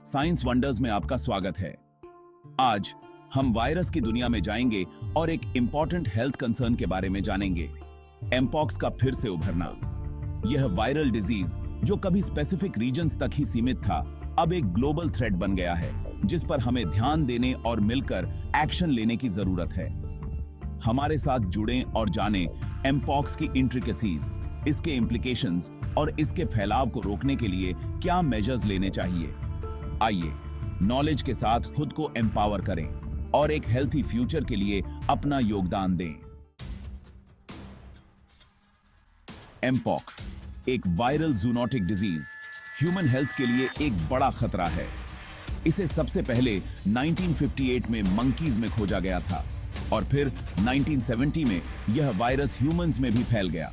Science wonders में आपका स्वागत है। आज हम वायरस की दुनिया में जाएंगे और एक इंपॉर्टेंट हेल्थ कंसर्न के बारे में जानेंगे, एमपॉक्स का फिर से उभरना। यह वायरल डिजीज जो कभी स्पेसिफिक रीजन्स तक ही सीमित था, अब एक ग्लोबल थ्रेट बन गया है, जिस पर हमें ध्यान देने और मिलकर एक्शन लेने की जरूरत है। हमारे साथ जुड़ें और जानें एमपॉक्स की इंट्रिकेसीज, इसके इम्प्लीकेशंस और इसके फैलाव को रोकने के लिए क्या मेजर्स लेने चाहिए। आइए नॉलेज के साथ खुद को एम्पावर करें और एक हेल्थी फ्यूचर के लिए अपना योगदान दें। एमपॉक्स एक viral zoonotic disease human health के लिए एक बड़ा खतरा है। इसे सबसे पहले 1958 में मंकीज में खोजा गया था और फिर 1970 में यह वायरस ह्यूमंस में भी फैल गया।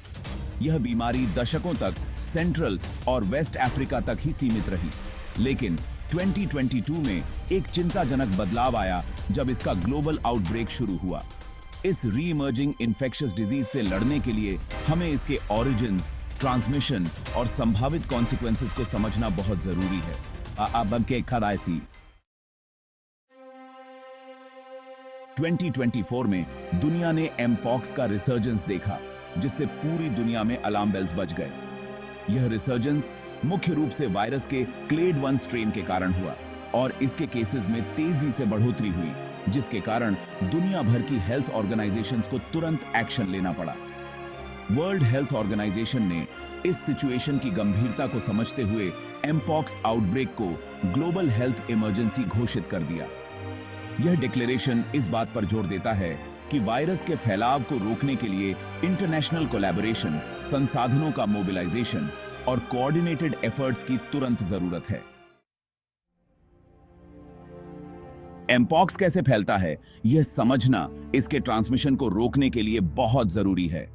यह बीमारी दशकों तक सेंट्रल और वेस्ट अफ्रीका तक ही सीमित रही, लेकिन 2022 में एक चिंताजनक बदलाव आया जब इसका ग्लोबल आउटब्रेक शुरू हुआ। इस री-इमर्जिंग इन्फेक्शियस डिजीज से लड़ने के लिए हमें इसके ओरिजिन्स, ट्रांसमिशन और संभावित कॉन्सिक्वेंसेस को समझना बहुत जरूरी है। अब हम के खरायती 2024 में दुनिया ने एमपॉक्स का रिसर्जेंस देखा, जिससे पूरी दुनिया में अलार्म बेल्स बज गए। यह रिसर्जेंस मुख्य रूप से वायरस के क्लेड 1 स्ट्रेन के कारण हुआ और इसके केसेस में तेजी से बढ़ोतरी हुई, जिसके कारण दुनिया भर की हेल्थ ऑर्गेनाइजेशंस को तुरंत एक्शन लेना पड़ा। वर्ल्ड हेल्थ ऑर्गेनाइजेशन ने इस सिचुएशन की गंभीरता को समझते हुए एमपॉक्स आउटब्रेक को ग्लोबल हेल्थ इमरजेंसी घोषित कर दिया। यह डिक्लेरेशन इस बात पर जोर देता है कि वायरस के फैलाव को रोकने के लिए इंटरनेशनल कोलैबोरेशन, संसाधनों का मोबिलाइजेशन और कोऑर्डिनेटेड एफर्ट्स की तुरंत जरूरत है। एमपॉक्स कैसे फैलता है, यह समझना इसके ट्रांसमिशन को रोकने के लिए बहुत जरूरी है।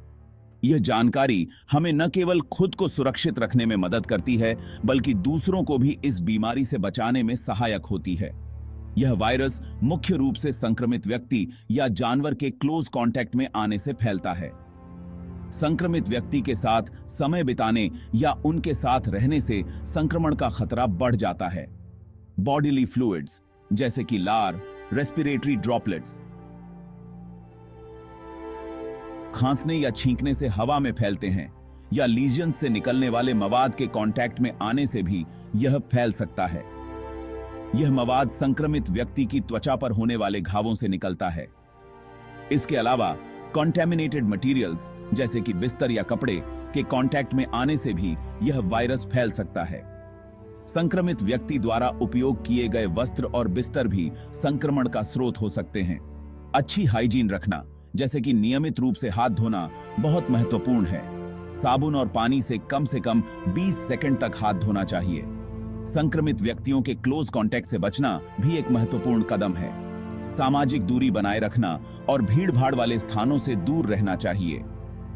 यह जानकारी हमें न केवल खुद को सुरक्षित रखने में मदद करती है, बल्कि दूसरों को भी इस बीमारी से बचाने में सहायक होती है। यह वायरस मुख्य रूप से संक्रमित व्यक्ति या जानवर के क्लोज कांटेक्ट में आने से फैलता है। संक्रमित व्यक्ति के साथ समय बिताने या उनके साथ रहने से संक्रमण का खतरा बढ़ जाता है। बॉडीली फ्लूइड्स जैसे कि लार, रेस्पिरेटरी ड्रॉपलेट्स, खांसने या छींकने से हवा में फैलते हैं, या लीजन्स से निकलने वाले मवाद के कांटेक्ट में आने से भी यह फैल सकता है। यह मवाद संक्रमित व्यक्ति की त्वचा पर होने वाले घावों से निकलता है। इसके अलावा कॉन्टेमिनेटेड मटेरियल्स जैसे कि बिस्तर या कपड़े के कांटेक्ट में आने से भी यह वायरस फैल सकता है। संक्रमित व्यक्ति द्वारा उपयोग किए गए वस्त्र और बिस्तर भी संक्रमण का स्रोत हो सकते हैं। अच्छी हाइजीन रखना, जैसे कि नियमित रूप से हाथ धोना, बहुत महत्वपूर्ण है। साबुन और पानी से कम 20 सेकंड तक हाथ धोना चाहिए। संक्रमित व्यक्तियों के क्लोज कांटेक्ट से बचना भी एक महत्वपूर्ण कदम है। सामाजिक दूरी बनाए रखना और भीड़-भाड़ वाले स्थानों से दूर रहना चाहिए,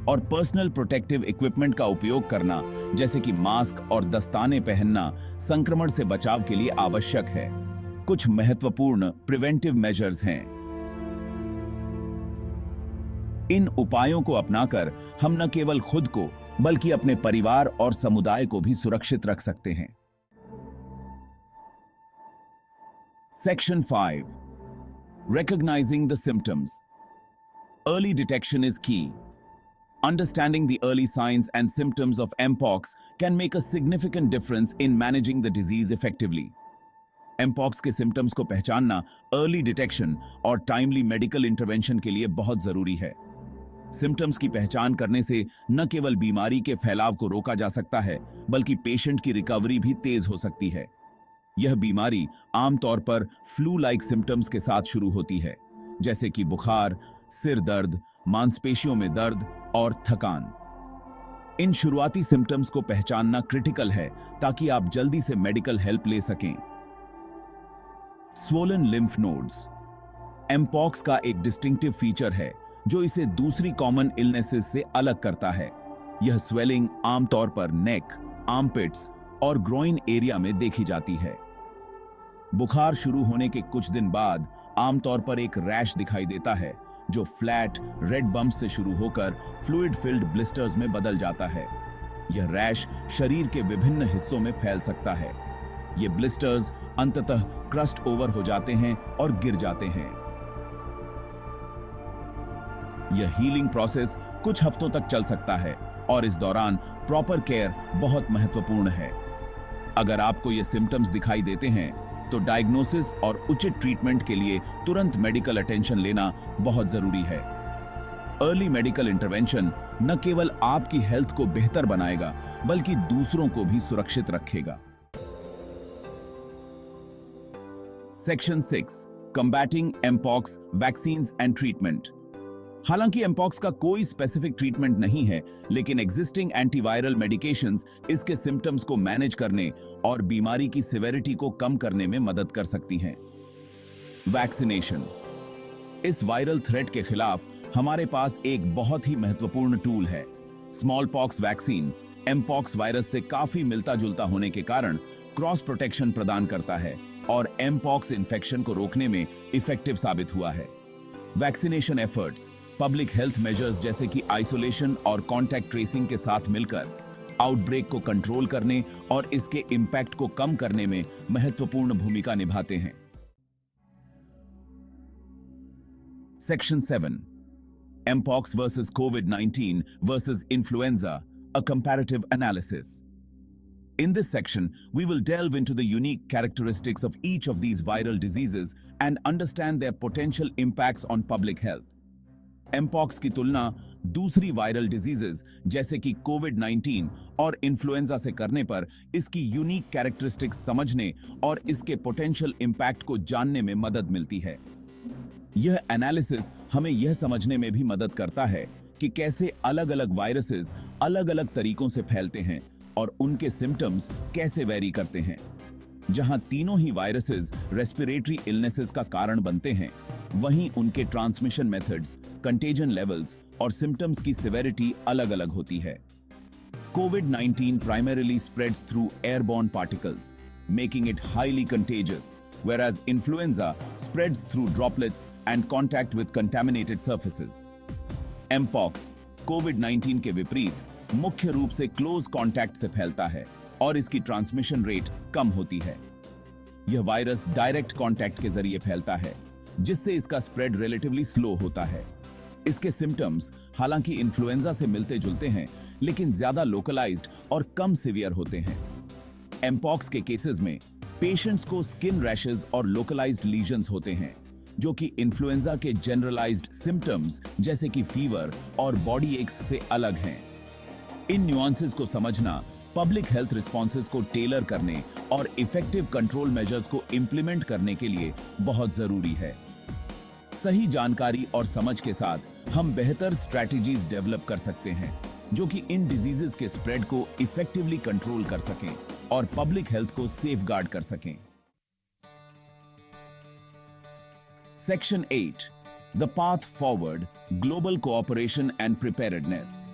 और पर्सनल प्रोटेक्टिव इक्विपमेंट का उपयोग करना, जैसे कि मास्क और दस्ताने पहनना, संक्रमण से बचाव के लिए आवश्यक है। कुछ महत्वपूर्ण प्रिवेंटिव मेजर्स हैं। इन उपायों को अपनाकर हम न केवल खुद को बल्कि अपने परिवार और समुदाय को भी सुरक्षित रख सकते हैं। Section 5. Recognizing the symptoms. Early detection is key. Understanding the early signs and symptoms of mpox can make a significant difference in managing the disease effectively. mpox के symptoms को पहचानना early detection और timely medical intervention के लिए बहुत जरूरी है। symptoms की पहचान करने से न केवल बीमारी के फैलाव को रोका जा सकता है, बल्कि पेशेंट की रिकवरी भी तेज हो सकती है। यह बीमारी आमतौर पर फ्लू लाइक सिम्टम्स के साथ शुरू होती है, जैसे कि बुखार, सिर दर्द, मांसपेशियों में दर्द और थकान। इन शुरुआती सिम्टम्स को पहचानना क्रिटिकल है ताकि आप जल्दी से मेडिकल हेल्प ले सकें। स्वोलन लिम्फ नोड्स एमपॉक्स का एक डिस्टिंक्टिव फीचर है जो इसे दूसरी कॉमन इलनेसेस से अलग करता है। यह स्वेलिंग आमतौर पर नेक, आर्मपिट्स और ग्रोइन एरिया में देखी जाती है। बुखार शुरू होने के कुछ दिन बाद आमतौर पर एक रैश दिखाई देता है, जो फ्लैट रेड बम्प से शुरू होकर फ्लूइड फिल्ड ब्लिस्टर्स में बदल जाता है। यह रैश शरीर के विभिन्न हिस्सों में फैल सकता है। ये ब्लिस्टर्स अंततः क्रस्ट ओवर हो जाते हैं और गिर जाते हैं। यह हीलिंग प्रोसेस कुछ हफ्तों तक चल सकता है और इस दौरान प्रॉपर केयर बहुत महत्वपूर्ण है। अगर आपको ये सिम्टम्स दिखाई देते हैं तो डायग्नोसिस और उचित ट्रीटमेंट के लिए तुरंत मेडिकल अटेंशन लेना बहुत जरूरी है। अर्ली मेडिकल इंटरवेंशन न केवल आपकी हेल्थ को बेहतर बनाएगा बल्कि दूसरों को भी सुरक्षित रखेगा। Section 6 combating mpox vaccines and treatment. हालांकि एमपॉक्स का कोई स्पेसिफिक ट्रीटमेंट नहीं है, लेकिन एग्जिस्टिंग एंटीवायरल मेडिकेशंस इसके सिम्टम्स को मैनेज करने और बीमारी की सिवेरिटी को कम करने में मदद कर सकती हैं। वैक्सीनेशन। इस वायरल थ्रेट के खिलाफ हमारे पास एक बहुत ही महत्वपूर्ण टूल है। Small pox vaccine mpox virus से काफी मिलता जुलता होने के कारण क्रॉस प्रोटेक्शन प्रदान करता है और एमपॉक्स इन्फेक्शन को रोकने में इफेक्टिव साबित हुआ है। Vaccination efforts public health measures जैसे कि आइसोलेशन और कॉन्टैक्ट ट्रेसिंग के साथ मिलकर आउटब्रेक को कंट्रोल करने और इसके इंपैक्ट को कम करने में महत्वपूर्ण भूमिका निभाते हैं। Section 7 mpox versus covid versus influenza, a comparative analysis. In this section, we will delve into the unique characteristics of each of these viral diseases and understand their potential impacts on public health. Mpox की तुलना दूसरी viral diseases जैसे कि कोविड-19 और influenza से करने पर इसकी यूनिक कैरेक्टरिस्टिक्स समझने और इसके पोटेंशियल इंपैक्ट को जानने में मदद मिलती है। यह एनालिसिस हमें यह समझने में भी मदद करता है कि कैसे अलग-अलग वायरसेस अलग-अलग तरीकों से फैलते हैं और उनके सिम्टम्स कैसे वेरी करते हैं। जहां तीनों ही वायरसेस रेस्पिरेटरी इलनेसेस का कारण बनते हैं, वहीं उनके ट्रांसमिशन मेथड्स, कंटेजन लेवल्स और सिम्टम्स की सिवेरिटी अलग-अलग होती है। कोविड-19 primarily spreads through airborne particles, making it highly contagious, whereas influenza spreads through droplets and contact with contaminated surfaces. Mpox कोविड-19 के विपरीत मुख्य रूप से क्लोज कॉन्टैक्ट से फैलता है और इसकी ट्रांसमिशन रेट कम होती है। यह वायरस डायरेक्ट कॉन्टैक्ट के जरिए फैलता है, जिससे इसका स्प्रेड रिलेटिवली स्लो होता है। इसके सिम्टम्स हालांकि इन्फ्लुएंजा से मिलते जुलते हैं, लेकिन ज्यादा लोकलाइज्ड और कम सीवियर होते हैं। एमपॉक्स के केसेस में पेशेंट्स को स्किन रैशेस और लोकलाइज्ड लीजन्स होते हैं, जो कि इन्फ्लुएंजा के जनरलाइज्ड सिम्टम्स जैसे कि फीवर और बॉडी एक्स से अलग हैं। इन न्यूआंसेस को समझना पब्लिक हेल्थ रिस्पॉन्सेस को टेलर करने और इफेक्टिव कंट्रोल मेजर्स को इंप्लीमेंट करने के लिए बहुत जरूरी है। सही जानकारी और समझ के साथ हम बेहतर स्ट्रैटेजीज डेवलप कर सकते हैं, जो कि इन डिजीजेस के स्प्रेड को इफेक्टिवली कंट्रोल कर सकें और पब्लिक हेल्थ को सेफगार्ड कर सकें। Section 8 the path forward, global cooperation and preparedness.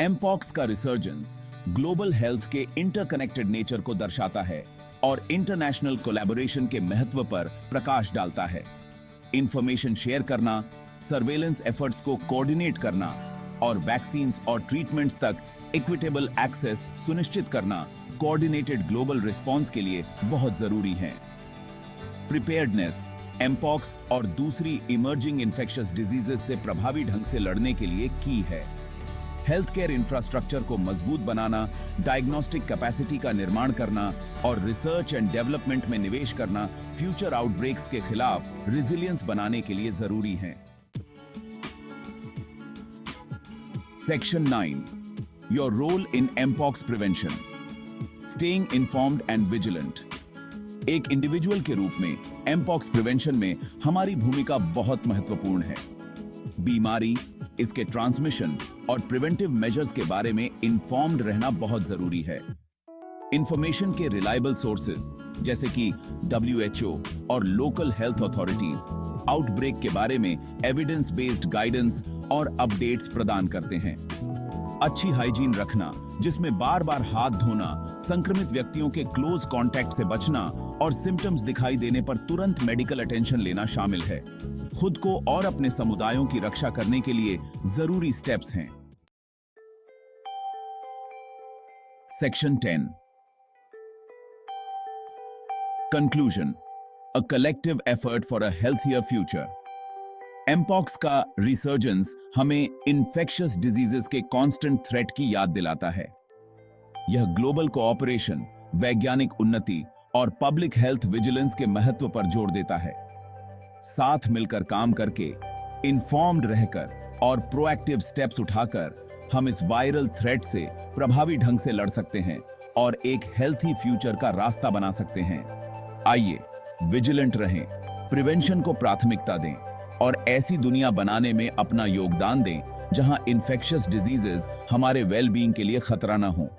Mpox का रिसर्जेंस ग्लोबल हेल्थ के इंटरकनेक्टेड नेचर को दर्शाता है और इंटरनेशनल कोलैबोरेशन के महत्व पर प्रकाश डालता है। इंफॉर्मेशन शेयर करना, सर्वेलेंस एफर्ट्स को कोऑर्डिनेट करना और वैक्सीन्स और ट्रीटमेंट्स तक इक्विटेबल एक्सेस सुनिश्चित करना कोऑर्डिनेटेड ग्लोबल रिस्पॉन्स के लिए बहुत जरूरी है। प्रिपेयर्डनेस एमपॉक्स और दूसरी इमर्जिंग इन्फेक्शियस डिजीजेस से प्रभावी ढंग से लड़ने के लिए की है। हेल्थ केयर इंफ्रास्ट्रक्चर को मजबूत बनाना, डायग्नोस्टिक कैपेसिटी का निर्माण करना और रिसर्च एंड डेवलपमेंट में निवेश करना फ्यूचर आउटब्रेक्स के खिलाफ रेजिलियंस बनाने के लिए जरूरी है। Section 9 your role in mpox prevention, staying informed and vigilant. एक इंडिविजुअल के रूप में एमपॉक्स प्रिवेंशन में हमारी भूमिका बहुत महत्वपूर्ण है। बीमारी, इसके ट्रांसमिशन और प्रिवेंटिव मेजर्स के बारे में इन्फॉर्म्ड रहना बहुत जरूरी है। इंफॉर्मेशन के रिलायबल सोर्सेज जैसे कि WHO और लोकल हेल्थ अथॉरिटीज आउटब्रेक के बारे में एविडेंस बेस्ड गाइडेंस और अपडेट्स प्रदान करते हैं। अच्छी हाइजीन रखना, जिसमें बार-बार हाथ धोना, संक्रमित व्यक्तियों के क्लोज कांटेक्ट से बचना और सिम्टम्स दिखाई देने पर तुरंत मेडिकल अटेंशन लेना शामिल है। खुद को और अपने समुदायों की रक्षा करने के लिए जरूरी स्टेप्स हैं। Section 10 conclusion, a collective effort for a healthier future. Mpox का रिसर्जेंस हमें इन्फेक्शियस डिजीजेस के कांस्टेंट थ्रेट की याद दिलाता है। यह ग्लोबल कोऑपरेशन, वैज्ञानिक उन्नति और पब्लिक हेल्थ विजिलेंस के महत्व पर जोर देता है। साथ मिलकर काम करके, इन्फॉर्म्ड रहकर और प्रोएक्टिव स्टेप्स उठाकर हम इस वायरल थ्रेट से प्रभावी ढंग से लड़ सकते हैं और एक हेल्थी फ्यूचर का रास्ता बना सकते हैं। आइए विजिलेंट रहें, प्रिवेंशन को प्राथमिकता दें और ऐसी दुनिया बनाने में अपना योगदान दें जहां इन्फेक्शियस डिजीजेस हमारे वेलबीइंग के लिए खतरा ना हो।